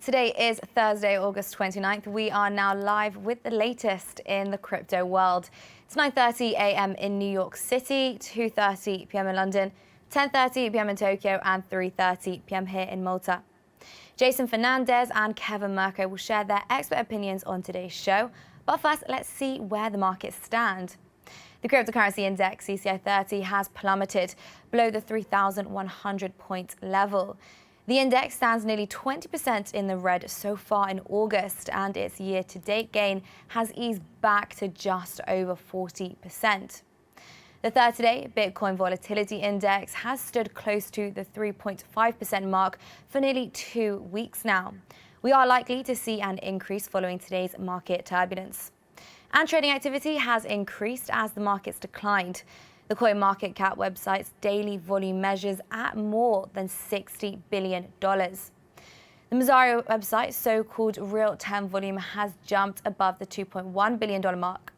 Today is Thursday, August 29th. We are now live with the latest in the crypto world. It's 9:30 a.m. in New York City, 2:30 p.m. in London, 10:30 p.m. in Tokyo, and 3:30 p.m. here in Malta. Jason Fernandez and Kevin Mirko will share their expert opinions on today's show. But first, let's see where the markets stand. The cryptocurrency index, CCI 30, has plummeted below the 3,100 point level. The index stands nearly 20% in the red so far in August, and its year-to-date gain has eased back to just over 40%. The 30-day Bitcoin volatility index has stood close to the 3.5% mark for nearly 2 weeks now. We are likely to see an increase following today's market turbulence. And trading activity has increased as the markets declined. The CoinMarketCap website's daily volume measures at more than $60 billion. The Messari website's so-called real-time volume has jumped above the $2.1 billion mark.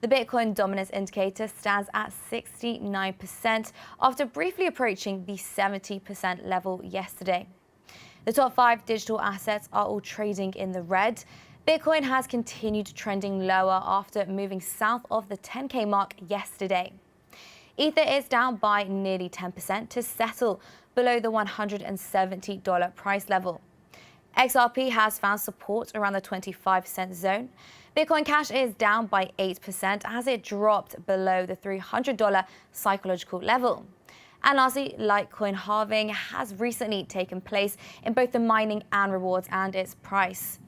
The Bitcoin dominance indicator stands at 69% after briefly approaching the 70% level yesterday. The top 5 digital assets are all trading in the red. Bitcoin has continued trending lower after moving south of the 10K mark yesterday. Ether is down by nearly 10% to settle below the $170 price level. XRP has found support around the 25-cent zone. Bitcoin Cash is down by 8% as it dropped below the $300 psychological level. And lastly, Litecoin halving has recently taken place in both the mining and rewards and its price.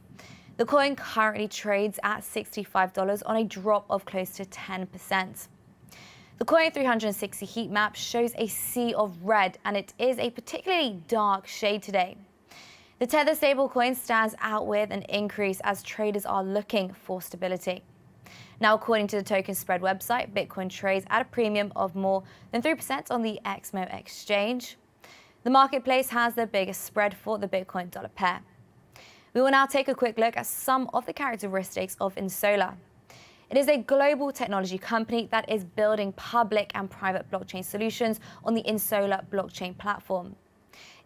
The coin currently trades at $65 on a drop of close to 10%. The Coin 360 heat map shows a sea of red, and it is a particularly dark shade today. The Tether stablecoin stands out with an increase as traders are looking for stability. Now, according to the token spread website, Bitcoin trades at a premium of more than 3% on the XMO exchange. The marketplace has the biggest spread for the Bitcoin dollar pair. We will now take a quick look at some of the characteristics of Insola. It is a global technology company that is building public and private blockchain solutions on the Insola blockchain platform.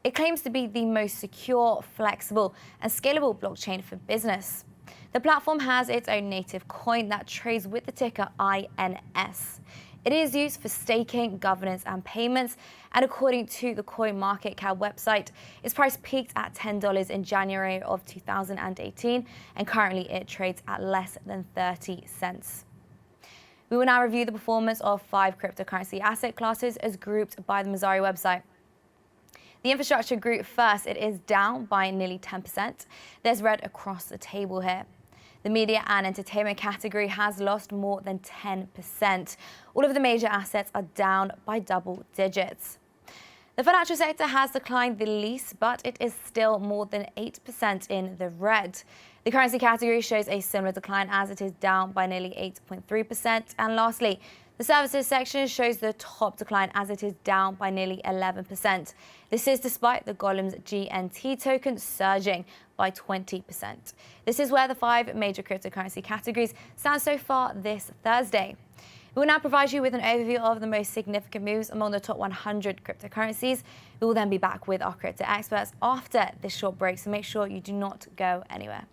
It claims to be the most secure, flexible, and scalable blockchain for business. The platform has its own native coin that trades with the ticker INS. It is used for staking, governance, and payments, and according to the CoinMarketCap website, its price peaked at $10 in January of 2018, and currently it trades at less than 30 cents. We will now review the performance of 5 cryptocurrency asset classes as grouped by the Messari website. The infrastructure group first, it is down by nearly 10%. There's red across the table here. The media and entertainment category has lost more than 10%. All of the major assets are down by double digits. The financial sector has declined the least, but it is still more than 8% in the red. The currency category shows a similar decline as it is down by nearly 8.3%. And lastly, the services section shows the top decline as it is down by nearly 11%. This is despite the Golem's GNT token surging by 20%. This is where the 5 major cryptocurrency categories stand so far this Thursday. We will now provide you with an overview of the most significant moves among the top 100 cryptocurrencies. We will then be back with our crypto experts after this short break, so make sure you do not go anywhere.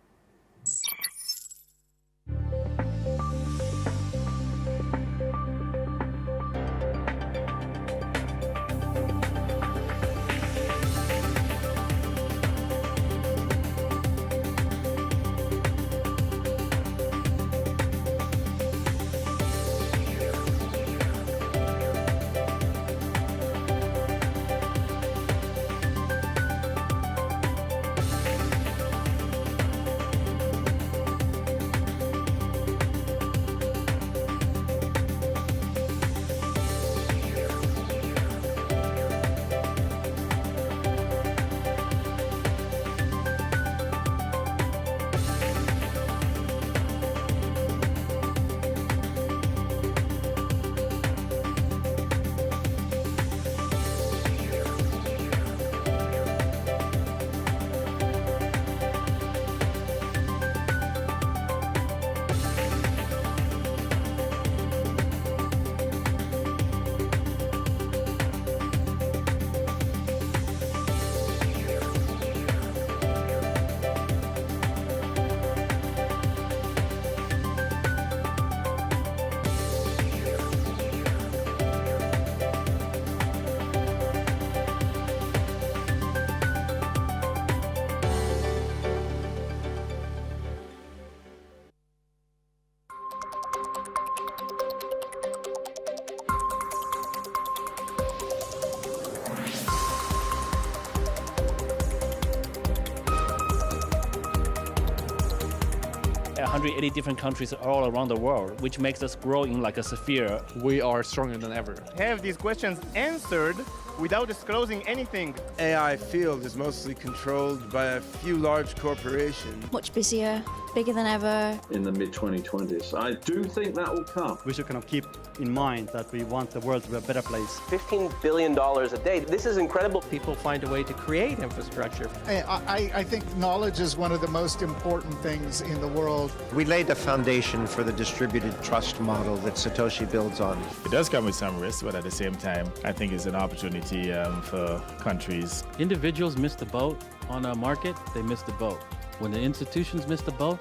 180 different countries all around the world, which makes us grow in like a sphere. We are stronger than ever. Have these questions answered without disclosing anything. AI field is mostly controlled by a few large corporations. Much busier, bigger than ever. In the mid-2020s. I do think that will come. We should kind of keep in mind that we want the world to be a better place. $15 billion a day. This is incredible. People find a way to create infrastructure. I think knowledge is one of the most important things in the world. We laid the foundation for the distributed trust model that Satoshi builds on. It does come with some risks, but at the same time, I think it's an opportunity for countries. Individuals miss the boat on a market, they miss the boat. When the institutions miss the boat,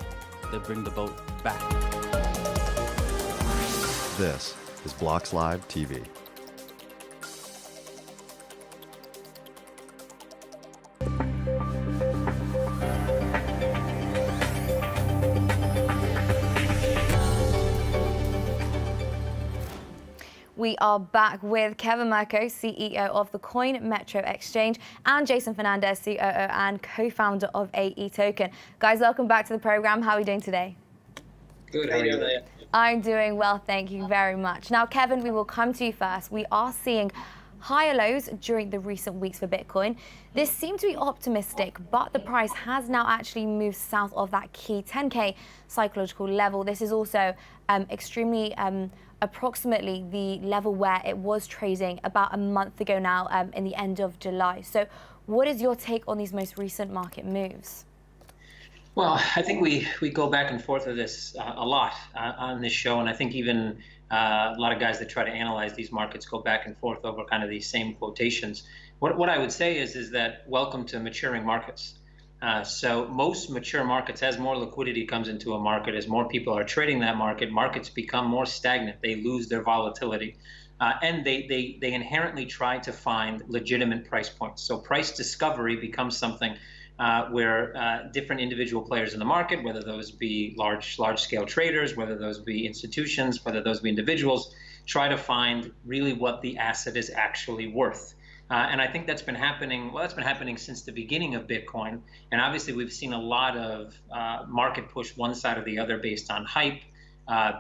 they bring the boat back. This is BLOXLIVE TV. We are back with Kevin Mirko, CEO of the Coin Metro Exchange, and Jason Fernandez, COO and co-founder of AE Token. Guys, welcome back to the program. How are you doing today? Good. How are you doing? I'm doing well, thank you very much. Now, Kevin, we will come to you first. We are seeing higher lows during the recent weeks for Bitcoin. This seemed to be optimistic, but the price has now actually moved south of that key 10K psychological level. This is also extremely approximately the level where it was trading about a month ago now, in the end of July. So what is your take on these most recent market moves? Well, I think we go back and forth with this a lot on this show, and I think even a lot of guys that try to analyze these markets go back and forth over kind of these same quotations. What I would say is that welcome to maturing markets. So most mature markets, as more liquidity comes into a market, as more people are trading that market, markets become more stagnant. They lose their volatility. And they inherently try to find legitimate price points. So price discovery becomes something where different individual players in the market, whether those be large-scale traders, whether those be institutions, whether those be individuals, try to find really what the asset is actually worth. And I think that's been happening. Well, that's been happening since the beginning of Bitcoin. And obviously, we've seen a lot of market push one side or the other based on hype,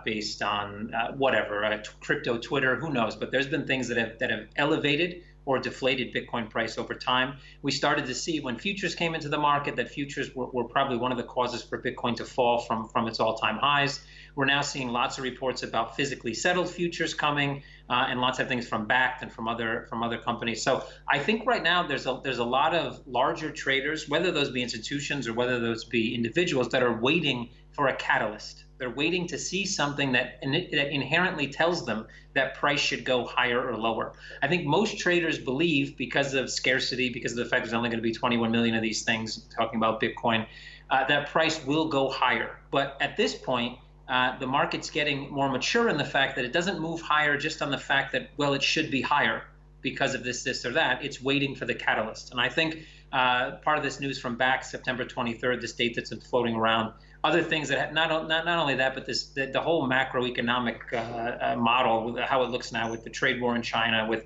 based on whatever, crypto Twitter, who knows? But there's been things that have elevated or deflated Bitcoin price over time. We started to see when futures came into the market that futures were probably one of the causes for Bitcoin to fall from its all-time highs. We're now seeing lots of reports about physically settled futures coming, and lots of things from Bakkt and from other companies. So I think right now there's a lot of larger traders, whether those be institutions or whether those be individuals, that are waiting for a catalyst. They're waiting to see something that inherently tells them that price should go higher or lower. I think most traders believe, because of scarcity, because of the fact there's only going to be 21 million of these things, talking about Bitcoin, that price will go higher. But at this point, the market's getting more mature in the fact that it doesn't move higher just on the fact that, well, it should be higher because of this or that. It's waiting for the catalyst. And I think part of this news from Bakkt, September 23rd, this date that's been floating around, other things that not only that, but the whole macroeconomic model, how it looks now with the trade war in China, with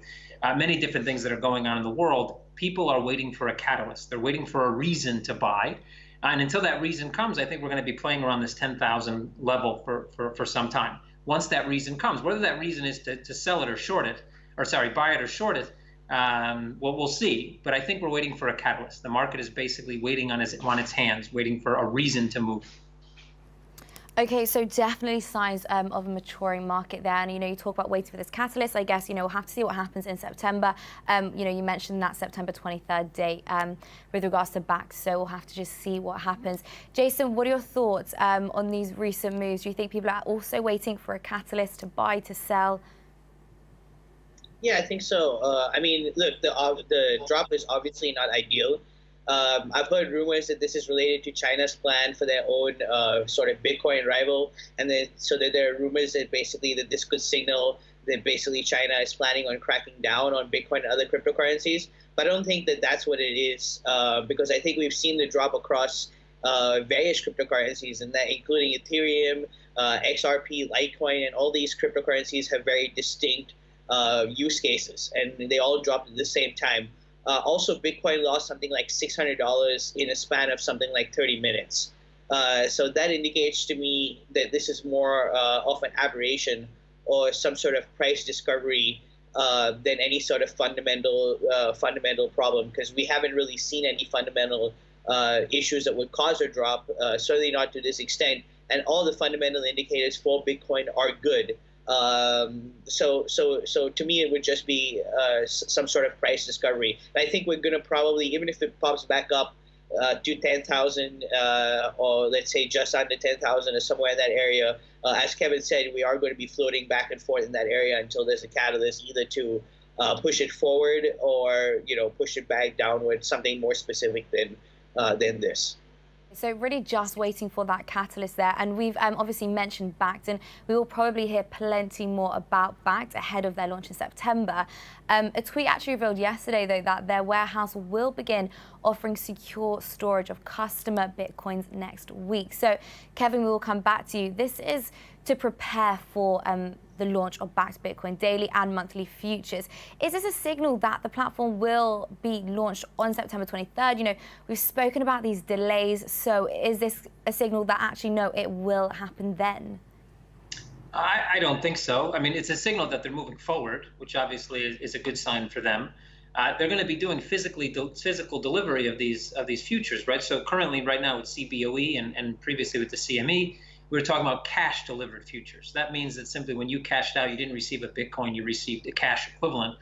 many different things that are going on in the world, people are waiting for a catalyst. They're waiting for a reason to buy. And until that reason comes, I think we're going to be playing around this 10,000 level for some time. Once that reason comes, whether that reason is to sell it or short it, or sorry, buy it or short it, well, we'll see. But I think we're waiting for a catalyst. The market is basically waiting on its hands, waiting for a reason to move. Okay, so definitely signs of a maturing market there. And, you talk about waiting for this catalyst. I guess, we'll have to see what happens in September. You mentioned that September 23rd date with regards to Bakkt. So we'll have to just see what happens. Jason, what are your thoughts on these recent moves? Do you think people are also waiting for a catalyst to buy, to sell? Yeah, I think so. I mean, look, the drop is obviously not ideal. I've heard rumors that this is related to China's plan for their own sort of Bitcoin rival, and so there are rumors that basically that this could signal that basically China is planning on cracking down on Bitcoin and other cryptocurrencies. But I don't think that that's what it is, because I think we've seen the drop across various cryptocurrencies, and that including Ethereum, XRP, Litecoin, and all these cryptocurrencies have very distinct use cases, and they all dropped at the same time. Also, Bitcoin lost something like $600 in a span of something like 30 minutes. So that indicates to me that this is more of an aberration or some sort of price discovery than any sort of fundamental problem, because we haven't really seen any fundamental issues that would cause a drop, certainly not to this extent. And all the fundamental indicators for Bitcoin are good. So to me, it would just be some sort of price discovery. And I think we're going to probably, even if it pops back up to 10,000 or let's say just under 10,000 or somewhere in that area, as Kevin said, we are going to be floating back and forth in that area until there's a catalyst either to push it forward or push it back downward, something more specific than this. So really just waiting for that catalyst there. And we've obviously mentioned Bakkt, and we will probably hear plenty more about Bakkt ahead of their launch in September. A tweet actually revealed yesterday, though, that their warehouse will begin offering secure storage of customer Bitcoins next week. So, Kevin, we will come back to you. This is to prepare for the launch of Bakkt Bitcoin daily and monthly futures. Is this a signal that the platform will be launched on September 23rd? We've spoken about these delays, so is this a signal that actually, no, it will happen then? I don't think so. I mean, it's a signal that they're moving forward, which obviously is a good sign for them. They're going to be doing physical delivery of these futures, right? So currently, right now, with CBOE and previously with the CME, we were talking about cash delivered futures. That means that simply when you cashed out, you didn't receive a Bitcoin, you received a cash equivalent,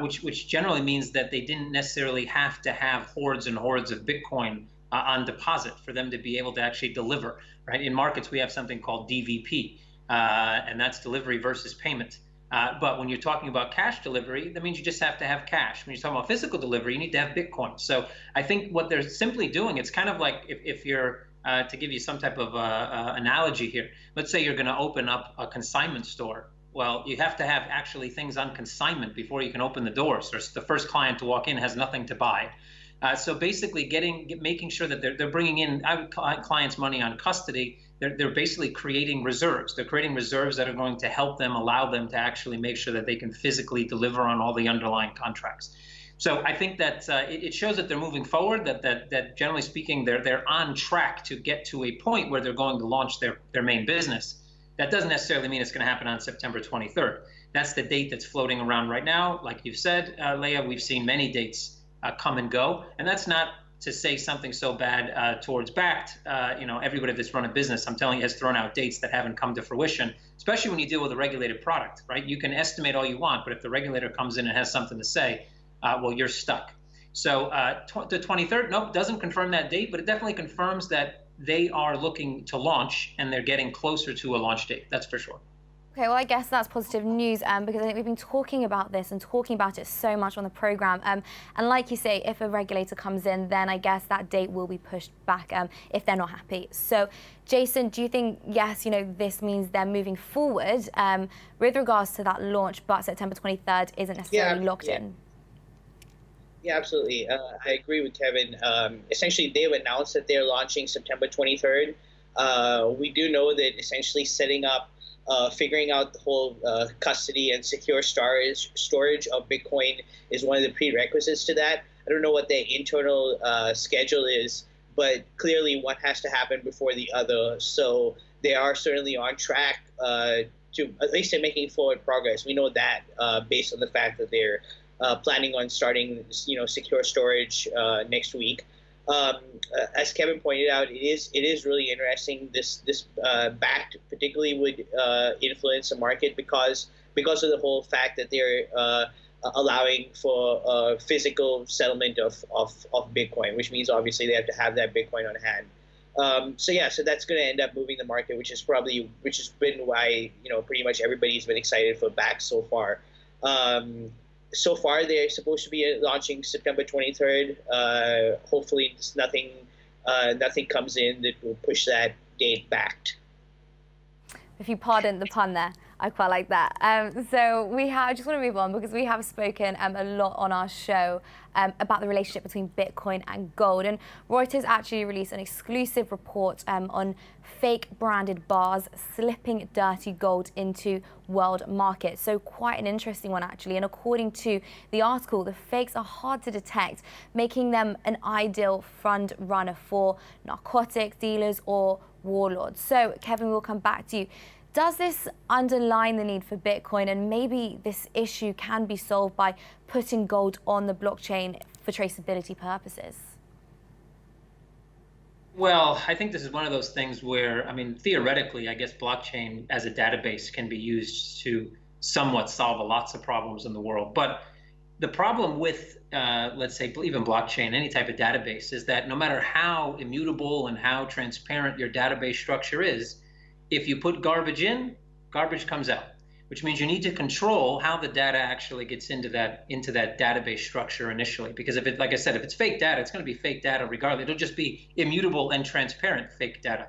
which generally means that they didn't necessarily have to have hordes and hordes of Bitcoin on deposit for them to be able to actually deliver, right? In markets, we have something called DVP, and that's delivery versus payment. But when you're talking about cash delivery, that means you just have to have cash. When you're talking about physical delivery, you need to have Bitcoin. So I think what they're simply doing, it's kind of like if you're, to give you some type of analogy here, let's say you're going to open up a consignment store. Well, you have to have actually things on consignment before you can open the doors. So the first client to walk in has nothing to buy. So basically making sure that they're bringing in clients' money on custody. They're basically creating reserves. They're creating reserves that are going to help them, allow them to actually make sure that they can physically deliver on all the underlying contracts. So I think that it shows that they're moving forward, that generally speaking, they're on track to get to a point where they're going to launch their main business. That doesn't necessarily mean it's going to happen on September 23rd. That's the date that's floating around right now. Like you've said, Leah, we've seen many dates come and go. And that's not to say something so bad towards Bakkt. Everybody that's run a business, I'm telling you, has thrown out dates that haven't come to fruition, especially when you deal with a regulated product, right? You can estimate all you want, but if the regulator comes in and has something to say, well, you're stuck. So the 23rd, nope, doesn't confirm that date, but it definitely confirms that they are looking to launch and they're getting closer to a launch date. That's for sure. Okay, well, I guess that's positive news because I think we've been talking about this and talking about it so much on the program. And like you say, if a regulator comes in, then I guess that date will be pushed back if they're not happy. So, Jason, do you think, yes, this means they're moving forward with regards to that launch, but September 23rd isn't necessarily locked in? Yeah, absolutely. I agree with Kevin. Essentially, they've announced that they're launching September 23rd. We do know that essentially setting up, figuring out the whole custody and secure storage of Bitcoin is one of the prerequisites to that. I don't know what their internal schedule is, but clearly one has to happen before the other. So they are certainly on track to, at least they're making forward progress. We know that based on the fact that they're planning on starting, secure storage next week. As Kevin pointed out, it is really interesting. This Bakkt particularly would influence the market because of the whole fact that they're allowing for physical settlement of Bitcoin, which means obviously they have to have that Bitcoin on hand. So that's going to end up moving the market, which has been why pretty much everybody's been excited for Bakkt so far. So far, they're supposed to be launching September 23rd. Hopefully, nothing comes in that will push that date back. If you pardon the pun there, I quite like that. I just want to move on because we have spoken a lot on our show about the relationship between Bitcoin and gold. And Reuters actually released an exclusive report on fake branded bars slipping dirty gold into world markets. So quite an interesting one, actually. And according to the article, the fakes are hard to detect, making them an ideal front runner for narcotics dealers or warlords. So, Kevin, we'll come back to you. Does this underline the need for Bitcoin, and maybe this issue can be solved by putting gold on the blockchain for traceability purposes? Well, I think this is one of those things where, I mean, theoretically, I guess blockchain as a database can be used to somewhat solve lots of problems in the world. But the problem with, let's say, even blockchain, any type of database, is that no matter how immutable and how transparent your database structure is, if you put garbage in, garbage comes out, which means you need to control how the data actually gets into that database structure initially. Because if it, like I said, if it's fake data, it's going to be fake data regardless. It'll just be immutable and transparent fake data,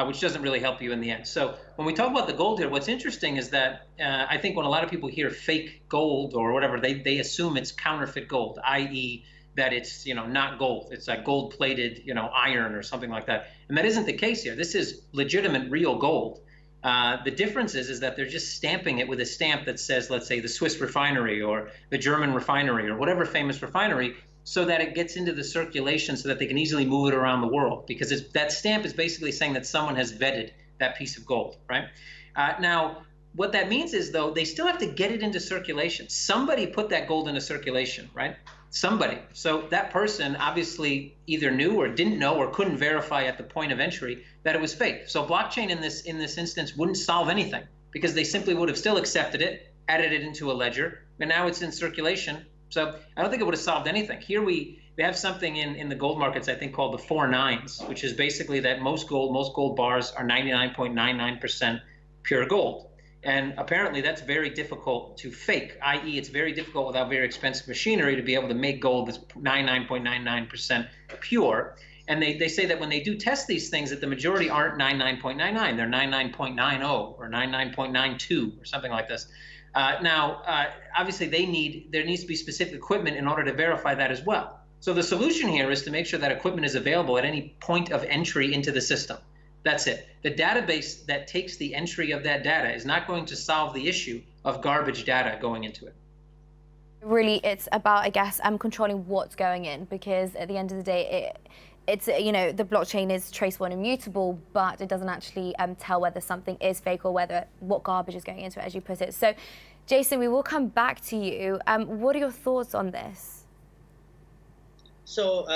which doesn't really help you in the end. So when we talk about the gold here, what's interesting is that I think when a lot of people hear fake gold or whatever, they assume it's counterfeit gold, i.e., that it's not gold. It's like gold-plated iron or something like that. And that isn't the case here. This is legitimate, real gold. The difference is that they're just stamping it with a stamp that says, let's say, the Swiss refinery or the German refinery or whatever famous refinery, so that it gets into the circulation so that they can easily move it around the world. Because that stamp is basically saying that someone has vetted that piece of gold, right? Now, what that means is, though, they still have to get it into circulation. Somebody put that gold into circulation, right? Somebody. So that person obviously either knew or didn't know or couldn't verify at the point of entry that it was fake. So blockchain in this instance wouldn't solve anything, because they simply would have still accepted it, added it into a ledger, and now it's in circulation. So I don't think it would have solved anything. Here we have something in the gold markets, I think, called the 4 nines, which is basically that most gold bars are 99.99% pure gold. And apparently that's very difficult to fake, i.e. it's very difficult without very expensive machinery to be able to make gold that's 99.99% pure. And they say that when they do test these things, that the majority aren't 99.99, they're 99.90 or 99.92 or something like this. Obviously there needs to be specific equipment in order to verify that as well. So the solution here is to make sure that equipment is available at any point of entry into the system. That's it. The database that takes the entry of that data is not going to solve the issue of garbage data going into it. Really, it's about, I guess, controlling what's going in, because at the end of the day, it's the blockchain is traceable and immutable, but it doesn't actually tell whether something is fake or what garbage is going into it, as you put it. So, Jason, we will come back to you. What are your thoughts on this? So,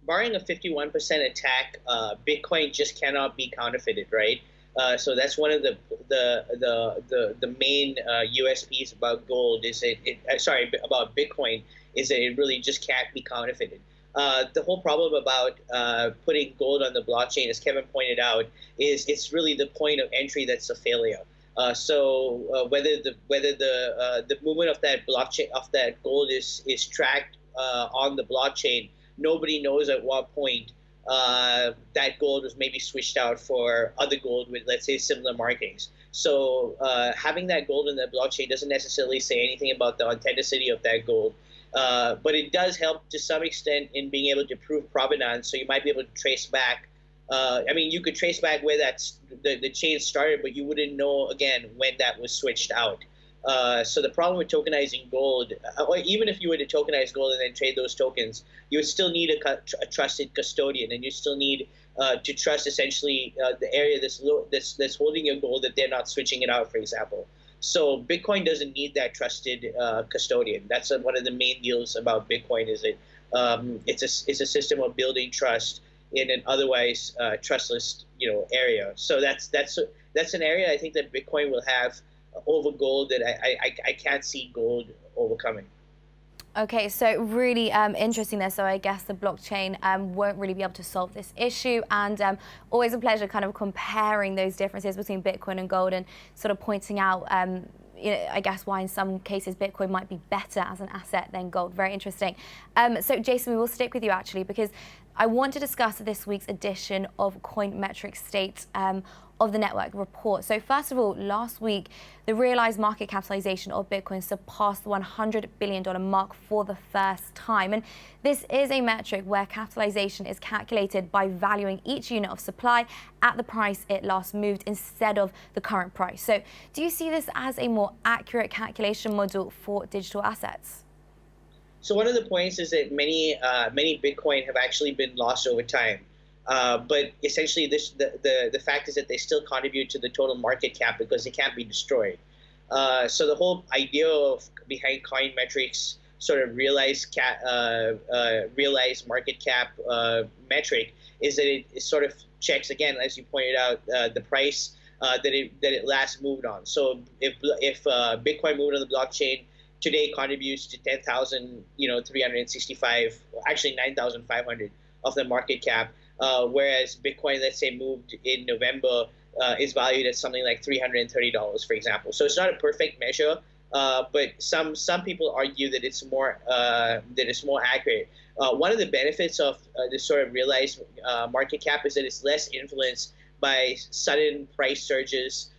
barring a 51% attack, Bitcoin just cannot be counterfeited, right? So that's one of the main USPs about gold about Bitcoin is that it really just can't be counterfeited. The whole problem about putting gold on the blockchain, as Kevin pointed out, is it's really the point of entry that's a failure. Whether the movement of that blockchain gold is tracked on the blockchain, nobody knows at what point that gold was maybe switched out for other gold with, let's say, similar markings. So having that gold in the blockchain doesn't necessarily say anything about the authenticity of that gold. But it does help to some extent in being able to prove provenance. So you might be able to trace back. You could trace back where the chain started, but you wouldn't know, again, when that was switched out. So the problem with tokenizing gold, or even if you were to tokenize gold and then trade those tokens, you would still need a trusted custodian, and you still need to trust essentially the area that's holding your gold, that they're not switching it out, for example. So Bitcoin doesn't need that trusted custodian. That's one of the main deals about Bitcoin, is it's a system of building trust in an otherwise trustless area. So that's an area I think that Bitcoin will have over gold that I can't see gold overcoming. Okay, so really interesting there. So I guess the blockchain won't really be able to solve this issue, and always a pleasure kind of comparing those differences between Bitcoin and gold and sort of pointing out, I guess, why in some cases Bitcoin might be better as an asset than gold. Very interesting. So Jason, we will stick with you actually, because I want to discuss this week's edition of Coinmetrics State of the Network report. So first of all, last week, the realized market capitalization of Bitcoin surpassed the $100 billion mark for the first time. And this is a metric where capitalization is calculated by valuing each unit of supply at the price it last moved instead of the current price. So do you see this as a more accurate calculation model for digital assets? So one of the points is that many Bitcoin have actually been lost over time. But essentially, the fact is that they still contribute to the total market cap because they can't be destroyed. So the whole idea behind Coinmetrics sort of realized market cap metric is that it sort of checks, again, as you pointed out, the price that it last moved on. So if Bitcoin moved on the blockchain today, contributes to 10,365, actually 9,500 of the market cap. Whereas Bitcoin, let's say, moved in November, is valued at something like $330, for example. So it's not a perfect measure, but some people argue that it's more accurate. One of the benefits of this sort of realized market cap is that it's less influenced by sudden price surges.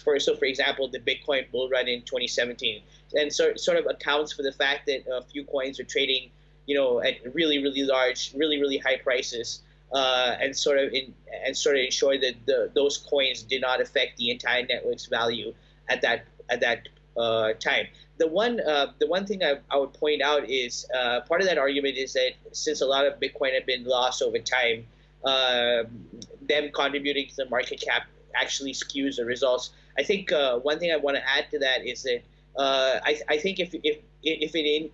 For example, the Bitcoin bull run in 2017, and sort of accounts for the fact that a few coins are trading, at really large, really high prices, and sort of ensure that those coins did not affect the entire network's value at that time. The one thing I would point out is part of that argument is that since a lot of Bitcoin have been lost over time, them contributing to the market cap actually skews the results. I think one thing I want to add to that is that I think if it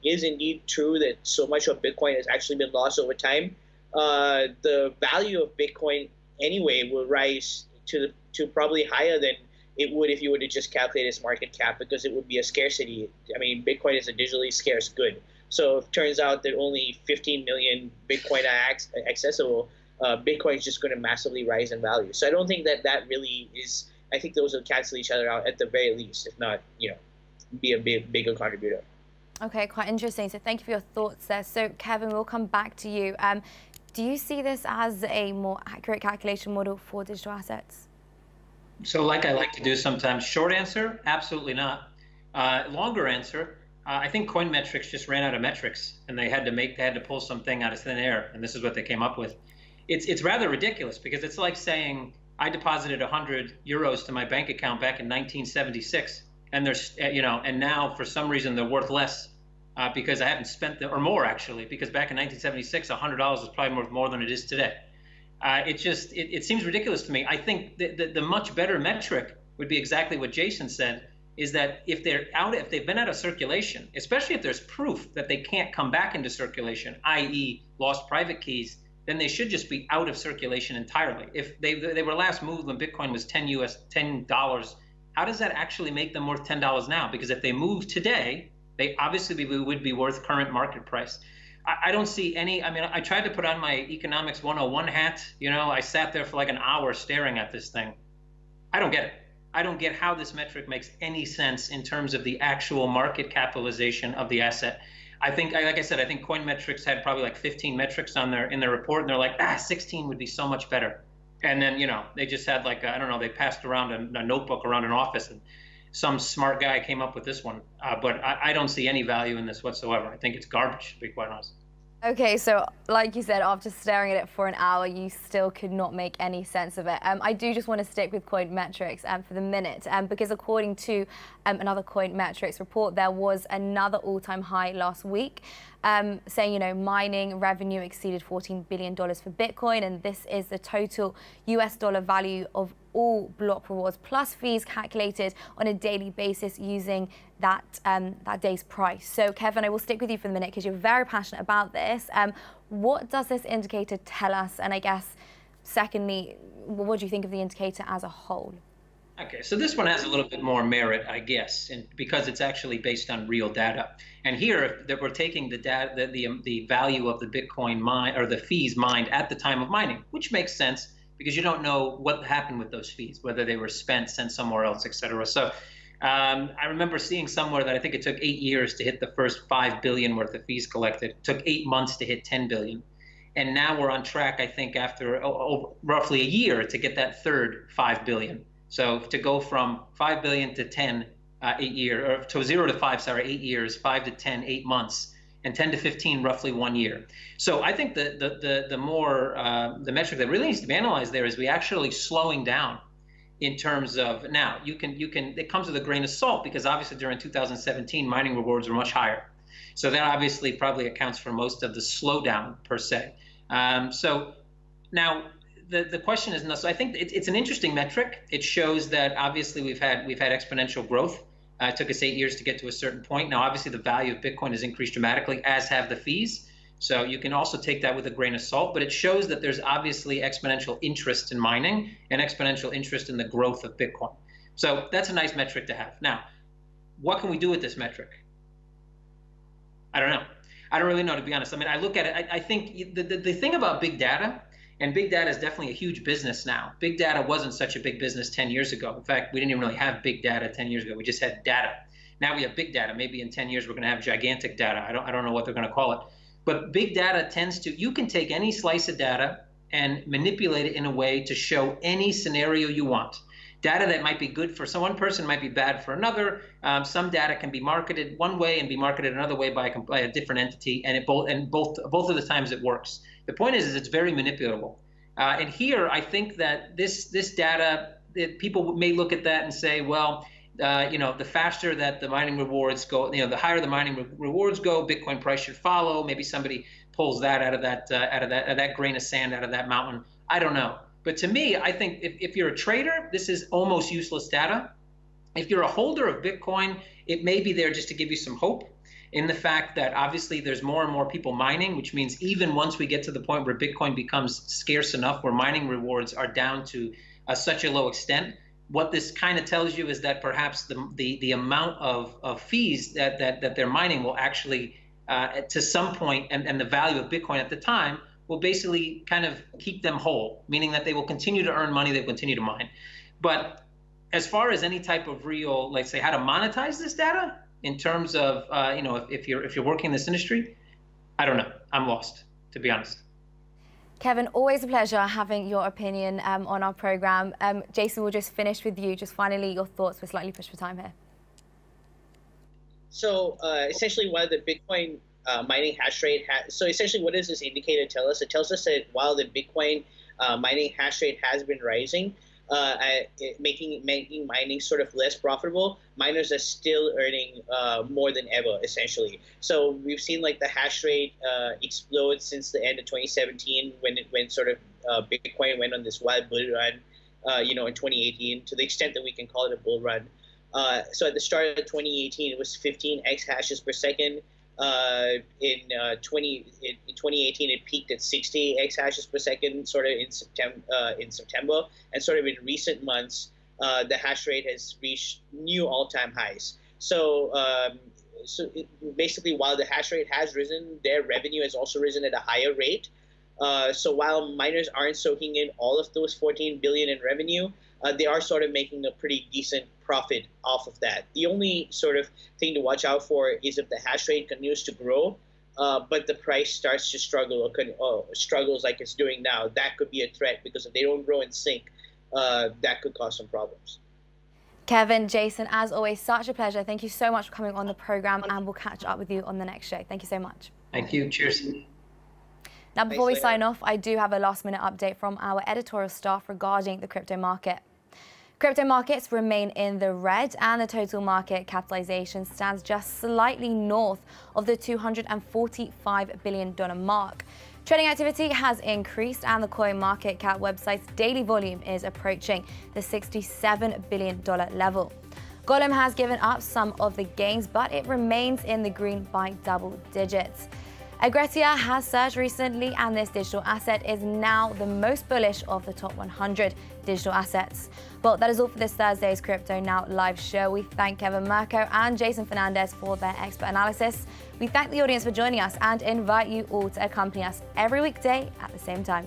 is indeed true that so much of Bitcoin has actually been lost over time, the value of Bitcoin anyway will rise to probably higher than it would if you were to just calculate its market cap, because it would be a scarcity. I mean, Bitcoin is a digitally scarce good. So if it turns out that only 15 million Bitcoin are accessible, Bitcoin is just going to massively rise in value. So I don't think that really is. I think those will cancel each other out at the very least, if not, be a bigger contributor. Okay, quite interesting. So thank you for your thoughts there. So Kevin, we'll come back to you. Do you see this as a more accurate calculation model for digital assets? So like I like to do sometimes, short answer, absolutely not. Longer answer, I think Coinmetrics just ran out of metrics, and they had to pull something out of thin air, and this is what they came up with. It's rather ridiculous, because it's like saying I deposited 100 euros to my bank account back in 1976, and there's and now for some reason they're worth less because I haven't spent or more actually, because back in 1976 $100 was probably worth more than it is today. It seems ridiculous to me. I think the much better metric would be exactly what Jason said, is that if they've been out of circulation, especially if there's proof that they can't come back into circulation, i.e. lost private keys, then they should just be out of circulation entirely. If they were last moved when Bitcoin was $10, how does that actually make them worth $10 now? Because if they move today, they obviously would be worth current market price. I don't see any. I mean, I tried to put on my Economics 101 hat. I sat there for like an hour staring at this thing. I don't get it. I don't get how this metric makes any sense in terms of the actual market capitalization of the asset. I think, like I said, I think Coinmetrics had probably like 15 metrics in their report, and they're like, 16 would be so much better. And then, they just had like, I don't know, they passed around a notebook around an office, and some smart guy came up with this one. But I don't see any value in this whatsoever. I think it's garbage, to be quite honest. Okay, so like you said, after staring at it for an hour, you still could not make any sense of it. I do just want to stick with Coinmetrics for the minute, because according to another Coinmetrics report, there was another all-time high last week, saying, mining revenue exceeded $14 billion for Bitcoin, and this is the total US dollar value of all block rewards plus fees calculated on a daily basis using that day's price. So Kevin, I will stick with you for the minute because you're very passionate about this. What does this indicator tell us? And I guess, secondly, what do you think of the indicator as a whole? Okay, so this one has a little bit more merit, I guess, because it's actually based on real data. And here, that we're taking the data, the value of the Bitcoin mine or the fees mined at the time of mining, which makes sense because you don't know what happened with those fees, whether they were spent, sent somewhere else, et cetera. So I remember seeing somewhere that I think it took 8 years to hit the first 5 billion worth of fees collected. It took 8 months to hit 10 billion. And now we're on track, I think, after roughly a year to get that third 5 billion. So to go from 5 billion to 10, 8 years, or to 0 to 5, sorry, 8 years, 5 to 10, 8 months, and 10 to 15, roughly 1 year. So I think the metric that really needs to be analyzed there is we actually slowing down in terms of, now it comes with a grain of salt, because obviously during 2017 mining rewards were much higher. So that obviously probably accounts for most of the slowdown per se. So now the question is, so I think it's an interesting metric. It shows that obviously we've had exponential growth. It took us 8 years to get to a certain point. Now, obviously, the value of Bitcoin has increased dramatically, as have the fees. So you can also take that with a grain of salt, but it shows that there's obviously exponential interest in mining and exponential interest in the growth of Bitcoin. So that's a nice metric to have. Now, what can we do with this metric? I don't know. I don't really know, to be honest. I mean, I look at it, I think the thing about big data, and big data is definitely a huge business now. Big data wasn't such a big business 10 years ago. In fact, we didn't even really have big data 10 years ago. We just had data. Now we have big data. Maybe in 10 years, we're going to have gigantic data. I don't know what they're going to call it. But big data tends to, you can take any slice of data and manipulate it in a way to show any scenario you want. Data that might be good for one person might be bad for another. Some data can be marketed one way and be marketed another way by a different entity, and both of the times it works. The point is it's very manipulable. And here, I think that this data, people may look at that and say, well, the faster that the mining rewards go, the higher the mining rewards go, Bitcoin price should follow. Maybe somebody pulls that out of that grain of sand out of that mountain. I don't know. But to me, I think if you're a trader, this is almost useless data. If you're a holder of Bitcoin, it may be there just to give you some hope in the fact that obviously there's more and more people mining, which means even once we get to the point where Bitcoin becomes scarce enough, where mining rewards are down to such a low extent, what this kind of tells you is that perhaps the amount of fees that they're mining will actually, to some point, and the value of Bitcoin at the time, will basically kind of keep them whole, meaning that they will continue to earn money, they will continue to mine. But as far as any type of real, let's say, how to monetize this data in terms of, if you're working in this industry, I don't know. I'm lost, to be honest. Kevin, always a pleasure having your opinion on our program. Jason, we'll just finish with you. Just finally, your thoughts. We're slightly pushed for time here. So essentially, while the Bitcoin mining hash rate so essentially what does this indicator tell us? It tells us that while the Bitcoin mining hash rate has been rising, making mining sort of less profitable, miners are still earning more than ever, essentially. So we've seen like the hash rate explode since the end of 2017 when sort of Bitcoin went on this wild bull run, in 2018, to the extent that we can call it a bull run. So at the start of 2018, it was 15 exahashes per second. In 2018, it peaked at 60 exahashes per second, sort of in September, and sort of in recent months, the hash rate has reached new all-time highs. So, basically, while the hash rate has risen, their revenue has also risen at a higher rate. So while miners aren't soaking in all of those 14 billion in revenue, they are sort of making a pretty decent profit off of that. The only sort of thing to watch out for is if the hash rate continues to grow, but the price starts to struggle or struggles like it's doing now. That could be a threat, because if they don't grow in sync, that could cause some problems. Kevin, Jason, as always, such a pleasure. Thank you so much for coming on the program, and we'll catch up with you on the next show. Thank you so much. Thank you. Cheers. Now, before we sign off, I do have a last-minute update from our editorial staff regarding the crypto market. Crypto markets remain in the red, and the total market capitalization stands just slightly north of the $245 billion mark. Trading activity has increased, and the CoinMarketCap website's daily volume is approaching the $67 billion level. Golem has given up some of the gains, but it remains in the green by double digits. Agretia has surged recently, and this digital asset is now the most bullish of the top 100 digital assets. Well, that is all for this Thursday's Crypto Now live show. We thank Kevin Mirko and Jason Fernandez for their expert analysis. We thank the audience for joining us and invite you all to accompany us every weekday at the same time.